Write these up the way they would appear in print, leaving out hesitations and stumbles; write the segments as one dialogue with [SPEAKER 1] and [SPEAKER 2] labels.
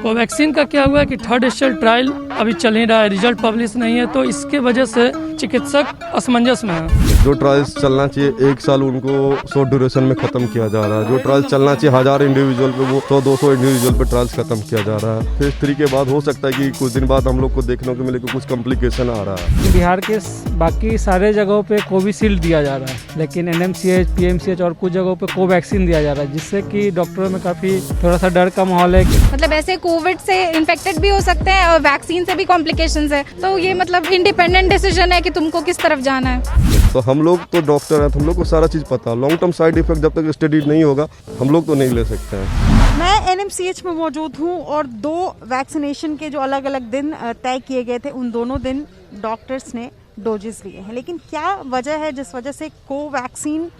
[SPEAKER 1] Covaxin का क्या हुआ है कि थर्ड स्टेज ट्रायल अभी चल ही रहा है, रिजल्ट पब्लिश नहीं है, तो इसके वजह से चिकित्सक असमंजस में है।
[SPEAKER 2] जो ट्रायल्स चलना चाहिए 1 साल उनको शॉर्ट ड्यूरेशन में खत्म किया जा रहा है। जो ट्रायल्स चलना चाहिए 1000 इंडिविजुअल पे वो 100-200 इंडिविजुअल पे ट्रायल्स खत्म किया जा रहा है। फेज 3 के बाद हो सकता है कि कुछ दिन बाद हम लोग को देखने को मिले कि कुछ कॉम्प्लिकेशन आ रहा है।
[SPEAKER 3] बिहार के बाकी सारे जगहों पे कोविशील्ड दिया जा रहा है, लेकिन एनएमसीएच, पीएमसीएच और कुछ जगहों पे कोवैक्सीन दिया जा रहा है, जिससे कि डॉक्टरों में काफ़ी थोड़ा सा डर का माहौल है।
[SPEAKER 4] मतलब ऐसे कोविड से इन्फेक्टेड भी हो सकते हैं और वैक्सीन से भी कॉम्प्लिकेशंस है, तो ये मतलब इंडिपेंडेंट डिसीजन है कि तुमको किस तरफ जाना है।
[SPEAKER 2] तो हम लोग तो डॉक्टर हैं, तो हम लोग को सारा चीज़ पता है। लॉन्ग टर्म साइड इफेक्ट जब तक स्टडी नहीं होगा हम लोग तो नहीं ले सकते हैं।
[SPEAKER 5] मैं एनएमसीएच में मौजूद हूँ और 2 वैक्सीनेशन के जो अलग अलग दिन तय किए गए थे, उन दोनों दिन डॉक्टर्स ने डोजेस लिए हैं। लेकिन क्या वजह है जिस वजह से कोवैक्सीन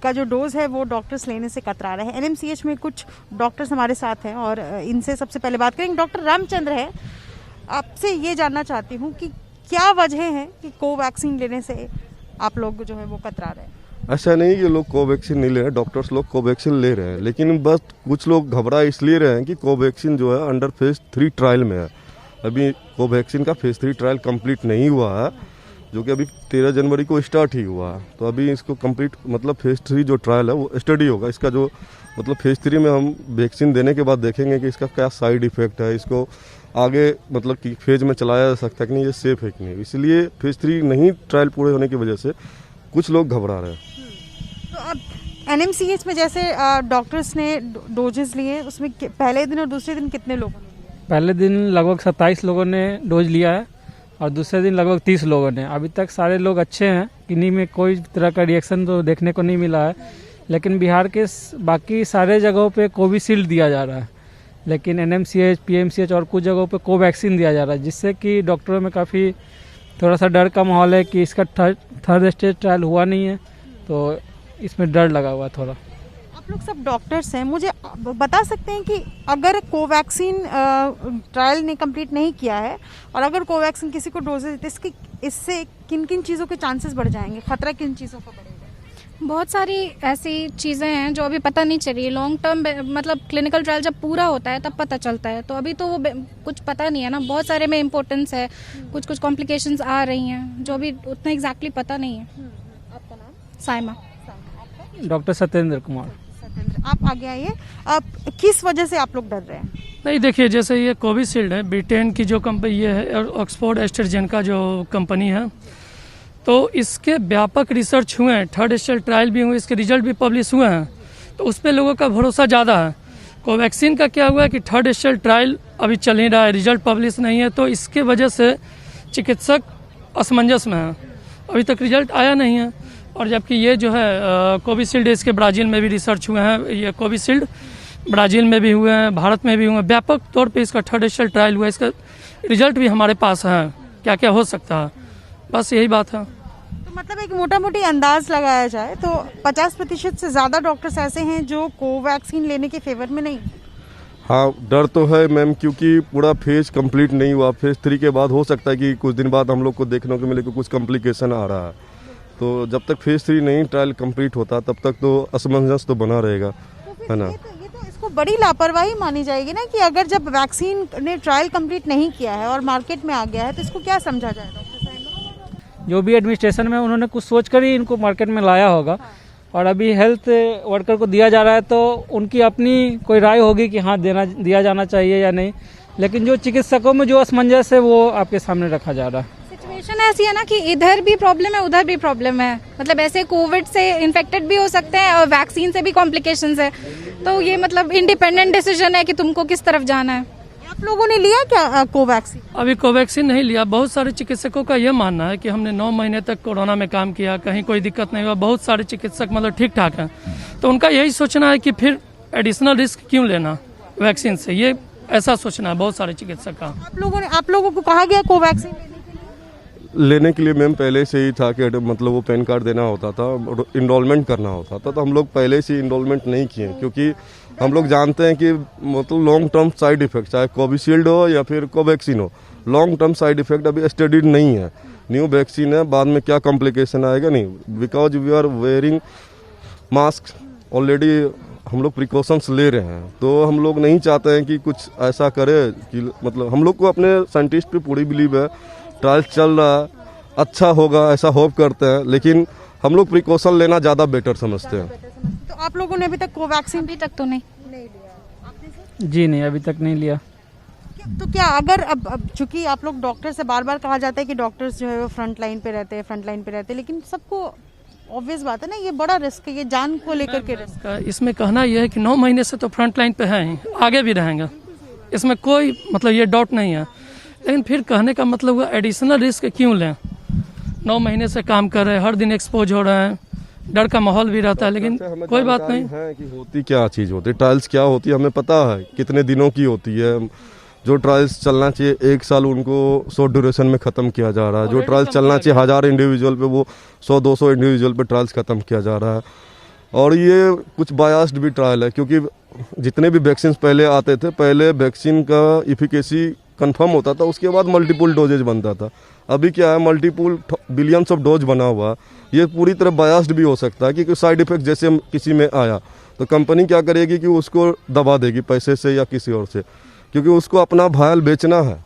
[SPEAKER 5] का जो डोज है वो डॉक्टर्स लेने से कतरा रहे हैं? एनएमसीएच में कुछ डॉक्टर्स हमारे साथ हैं और इनसे सबसे पहले बात करेंगे। डॉक्टर रामचंद्र है, आपसे ये जानना चाहती हूँ कि क्या वजह है कि कोवैक्सीन लेने से आप लोग जो है वो कतरा रहे हैं?
[SPEAKER 2] ऐसा नहीं कि लोग कोवैक्सीन नहीं ले रहे हैं, डॉक्टर्स लोग कोवैक्सीन ले रहे हैं, लेकिन बस कुछ लोग घबरा इसलिए रहे हैं कि कोवैक्सीन जो है अंडर फेज 3 ट्रायल में है। अभी कोवैक्सीन का फेज 3 ट्रायल कंप्लीट नहीं हुआ है, जो कि अभी 13 जनवरी को स्टार्ट ही हुआ है। तो अभी इसको कंप्लीट मतलब फेज 3 जो ट्रायल है वो स्टडी होगा। इसका जो मतलब फेज 3 में हम वैक्सीन देने के बाद देखेंगे कि इसका क्या साइड इफेक्ट है, इसको आगे मतलब कि फेज में चलाया जा सकता है कि नहीं, ये सेफ है कि नहीं। इसलिए फेज 3 नहीं ट्रायल पूरे होने की वजह से कुछ लोग घबरा रहे हैं।
[SPEAKER 5] तो अब एनएमसीएच में जैसे डॉक्टर्स ने डोजेस लिए, उसमें पहले दिन और दूसरे दिन कितने लोगों ने?
[SPEAKER 3] पहले दिन लगभग 27 लोगों ने डोज लिया है और दूसरे दिन लगभग 30 लोगों ने। अभी तक सारे लोग अच्छे हैं, किन्हीं में कोई तरह का रिएक्शन तो देखने को नहीं मिला है। लेकिन बिहार के बाकी सारे जगहों पे कोविशील्ड दिया जा रहा है, लेकिन एनएमसीएच, पीएमसीएच और कुछ जगहों पे कोवैक्सीन दिया जा रहा है, जिससे कि डॉक्टरों में काफ़ी थोड़ा सा डर का माहौल है कि इसका थर्ड स्टेज ट्रायल हुआ नहीं है, तो इसमें डर लगा हुआ थोड़ा।
[SPEAKER 5] आप लोग सब डॉक्टर्स हैं, मुझे बता सकते हैं कि अगर कोवैक्सीन ट्रायल ने कंप्लीट नहीं किया है और अगर कोवैक्सीन किसी को डोजेज देते, इससे किन किन चीज़ों के चांसेस बढ़ जाएंगे, खतरा किन चीज़ों का बढ़ेगा?
[SPEAKER 4] बहुत सारी ऐसी चीज़ें हैं जो अभी पता नहीं चल रही है। लॉन्ग टर्म मतलब क्लिनिकल ट्रायल जब पूरा होता है तब पता चलता है, तो अभी तो वो कुछ पता नहीं है ना। बहुत सारे में इम्पोर्टेंस है, कुछ कॉम्प्लिकेशंस आ रही हैं जो अभी उतना एग्जैक्टली पता नहीं है।
[SPEAKER 5] आपका नाम?
[SPEAKER 4] साइमा।
[SPEAKER 3] डॉक्टर सत्येंद्र कुमार।
[SPEAKER 5] आप आगे आइए। आप किस वजह से आप लोग डर रहे हैं?
[SPEAKER 1] नहीं, देखिए, जैसे ये कोविशील्ड है, ब्रिटेन की जो कंपनी ये है और ऑक्सफोर्ड एस्ट्राजेनेका जो कंपनी है, तो इसके व्यापक रिसर्च हुए हैं, थर्ड स्टेज ट्रायल भी हुए, इसके रिजल्ट भी पब्लिश हुए हैं, तो उस पर लोगों का भरोसा ज़्यादा है। कोवैक्सीन का क्या हुआ है कि थर्ड स्टेज ट्रायल अभी चल ही रहा है, रिजल्ट पब्लिश नहीं है, तो इसके वजह से चिकित्सक असमंजस में है। अभी तक रिजल्ट आया नहीं है। और जबकि ये जो है कोविशील्ड, इसके ब्राज़ील में भी रिसर्च हुए हैं, ये कोविशील्ड ब्राज़ील में भी हुए हैं, भारत में भी हुए हैं, व्यापक तौर पे इसका थर्ड स्टेज ट्रायल हुआ है, इसका रिजल्ट भी हमारे पास है, क्या क्या हो सकता है, बस यही बात है।
[SPEAKER 5] तो मतलब एक मोटा मोटी अंदाज लगाया जाए तो 50% से ज़्यादा डॉक्टर्स ऐसे हैं जो कोवैक्सीन लेने के फेवर में नहीं?
[SPEAKER 2] हाँ, डर तो है मैम, क्योंकि पूरा फेज कंप्लीट नहीं हुआ। फेज 3 के बाद हो सकता है कि कुछ दिन बाद हम लोग को देखने को मिले कि कुछ कॉम्प्लिकेशन आ रहा है। तो जब तक फेज 3 नहीं ट्रायल कंप्लीट होता तब तक तो असमंजस तो बना रहेगा, है ना।
[SPEAKER 5] ये तो इसको बड़ी लापरवाही मानी जाएगी ना कि अगर जब वैक्सीन ने ट्रायल कंप्लीट नहीं किया है और मार्केट में आ गया है तो इसको क्या समझा जाए? डॉक्टर साहब,
[SPEAKER 3] जो भी एडमिनिस्ट्रेशन में उन्होंने कुछ सोच कर ही इनको मार्केट में लाया होगा, और अभी हेल्थ वर्कर को दिया जा रहा है तो उनकी अपनी कोई राय होगी कि हाँ दिया जाना चाहिए या नहीं। लेकिन जो चिकित्सकों में जो असमंजस है वो आपके सामने रखा जा रहा है।
[SPEAKER 4] सिचुएशन ऐसी है ना कि इधर भी प्रॉब्लम है, उधर भी प्रॉब्लम है। मतलब ऐसे कोविड से इन्फेक्टेड भी हो सकते हैं और वैक्सीन से भी कॉम्प्लिकेशंस है, तो ये मतलब इंडिपेंडेंट डिसीजन है कि तुमको किस तरफ जाना है।
[SPEAKER 5] आप लोगों ने लिया क्या कोवैक्सीन?
[SPEAKER 1] अभी कोवैक्सीन नहीं लिया। बहुत सारे चिकित्सकों का यह मानना है कि हमने 9 महीने तक कोरोना में काम किया, कहीं कोई दिक्कत नहीं हुआ, बहुत सारे चिकित्सक मतलब ठीक ठाक हैं, तो उनका यही सोचना है कि फिर एडिशनल रिस्क क्यों लेना वैक्सीन से, ये ऐसा सोचना है बहुत सारे चिकित्सक का।
[SPEAKER 5] आप लोगों को कहा गया कोवैक्सीन
[SPEAKER 2] लेने के लिए मैम पहले से ही था कि मतलब वो पैन कार्ड देना होता था, इनरोलमेंट करना होता था, तो हम लोग पहले से इनरोलमेंट नहीं किए, क्योंकि हम लोग जानते हैं कि मतलब लॉन्ग टर्म साइड इफेक्ट, चाहे कोविशील्ड हो या फिर कोवैक्सीन हो, लॉन्ग टर्म साइड इफेक्ट अभी स्टडीड नहीं है। न्यू वैक्सीन है, बाद में क्या कॉम्प्लिकेशन आएगा नहीं, because we are wearing mask already हम लोग प्रिकॉशंस ले रहे हैं, तो हम लोग नहीं चाहते हैं कि कुछ ऐसा करे कि मतलब हम लोग को अपने साइंटिस्ट पे पूरी बिलीव है, ट्रायल चल रहा है, अच्छा होगा ऐसा होप करते हैं, लेकिन हम लोग प्रिकॉशन लेना ज़्यादा बेटर समझते हैं।
[SPEAKER 5] तो आप लोगों ने अभी तक कोवैक्सीन
[SPEAKER 4] अभी तक तो नहीं।
[SPEAKER 3] जी नहीं, अभी तक नहीं लिया।
[SPEAKER 5] तो क्या अगर अब चूंकि आप लोग डॉक्टर से बार बार कहा जाता है कि डॉक्टर्स जो है वो फ्रंट लाइन पे रहते हैं, लेकिन सबको ऑब्वियस बात है ना, ये बड़ा रिस्क है, ये जान को लेकर के रिस्क।
[SPEAKER 1] इसमें कहना यह है कि 9 महीने से तो फ्रंट लाइन पे हैं ही, आगे भी रहेंगे, इसमें कोई मतलब ये डाउट नहीं है। लेकिन फिर कहने का मतलब हुआ एडिशनल रिस्क क्यों लें? 9 महीने से काम कर रहे हैं, हर दिन एक्सपोज हो रहे हैं, डर का माहौल भी रहता है, लेकिन कोई बात नहीं
[SPEAKER 2] है कि होती क्या चीज़ होती है, ट्रायल्स क्या होती है हमें पता है, कितने दिनों की होती है। जो ट्रायल्स चलना चाहिए 1 साल उनको शॉर्ट ड्यूरेशन में ख़त्म किया जा रहा है। जो ट्रायल्स चलना चाहिए 1000 इंडिविजुअल पे वो 100-200 इंडिविजुअल पे ट्रायल्स ख़त्म किया जा रहा है। और ये कुछ बायास्ड भी ट्रायल है, क्योंकि जितने भी वैक्सीन पहले आते थे, पहले वैक्सीन का इफिकेसी कंफर्म होता था, उसके बाद मल्टीपल डोजेज बनता था। अभी क्या है, मल्टीपल बिलियंस ऑफ डोज बना हुआ, ये पूरी तरह बायास्ड भी हो सकता है कि कोई साइड इफेक्ट जैसे किसी में आया तो कंपनी क्या करेगी कि उसको दबा देगी पैसे से या किसी और से, क्योंकि उसको अपना भायल बेचना है।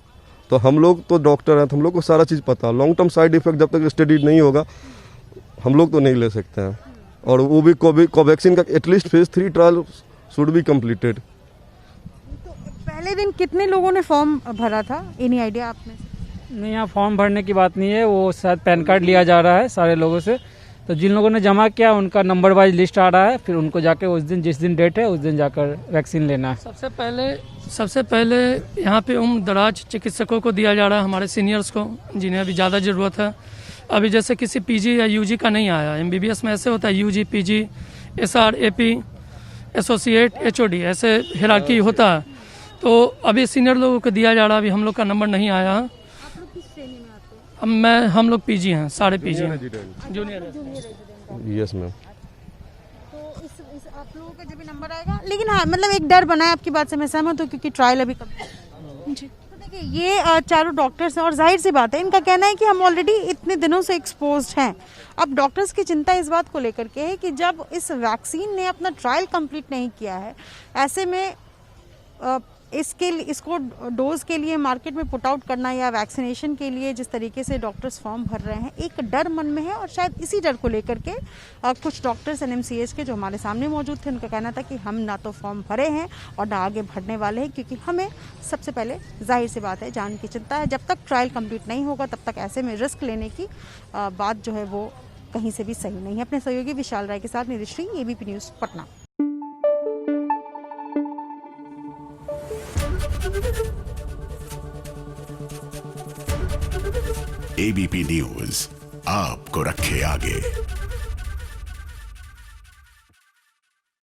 [SPEAKER 2] तो हम लोग तो डॉक्टर हैं, तो हम लोग को सारा चीज़ पता है। लॉन्ग टर्म साइड इफेक्ट जब तक स्टडी नहीं होगा हम लोग तो नहीं ले सकते हैं। और वो भी कोवैक्सीन का at least phase 3 trial should be completed.
[SPEAKER 5] पहले दिन कितने लोगों ने फॉर्म भरा था, एनी आइडिया आपने?
[SPEAKER 3] नहीं, यहाँ फॉर्म भरने की बात नहीं है, वो शायद पैन कार्ड लिया जा रहा है सारे लोगों से, तो जिन लोगों ने जमा किया उनका नंबर वाइज लिस्ट आ रहा है, फिर उनको जाके उस दिन जिस दिन डेट है उस दिन जाकर वैक्सीन लेना है।
[SPEAKER 1] सबसे पहले यहाँ पे उम्र दराज चिकित्सकों को दिया जा रहा है, हमारे सीनियर्स को, जिन्हें अभी ज़्यादा ज़रूरत है। अभी जैसे किसी पीजी या यूजी का नहीं आया, एमबीबीएस में ऐसे होता है UG, PG, SR, AP, associate, HOD, ऐसे हिरार्की होता है। तो अभी सीनियर लोगों को दिया जा रहा है, अभी हम लोग का नंबर नहीं आया। हम लोग पीजी हैं, सारे पीजी हैं, जूनियर।
[SPEAKER 2] Yes ma'am.
[SPEAKER 5] तो इस आप लोगों का जब भी नंबर आएगा, लेकिन हाँ मतलब एक डर बना है, आपकी बात से मैं सहमत हूँ, क्योंकि ट्रायल अभी कब जी। तो देखिए ये चारों डॉक्टर्स हैं और जाहिर सी बात है इनका कहना है कि हम ऑलरेडी इतने दिनों से एक्सपोज्ड हैं। अब डॉक्टर्स की चिंता इस बात को लेकर के है कि जब इस वैक्सीन ने अपना ट्रायल कंप्लीट नहीं किया है, ऐसे में इसको डोज के लिए मार्केट में पुट आउट करना या वैक्सीनेशन के लिए जिस तरीके से डॉक्टर्स फॉर्म भर रहे हैं, एक डर मन में है। और शायद इसी डर को लेकर के कुछ डॉक्टर्स एनएमसीएच के जो हमारे सामने मौजूद थे, उनका कहना था कि हम ना तो फॉर्म भरे हैं और ना आगे भरने वाले हैं, क्योंकि हमें सबसे पहले जाहिर सी बात है जान की चिंता है। जब तक ट्रायल कंप्लीट नहीं होगा तब तक ऐसे में रिस्क लेने की बात जो है वो कहीं से भी सही नहीं है। अपने सहयोगी विशाल राय के साथ Nidhi Shree, ABP news, Patna.
[SPEAKER 6] ABP news आपको रखे आगे।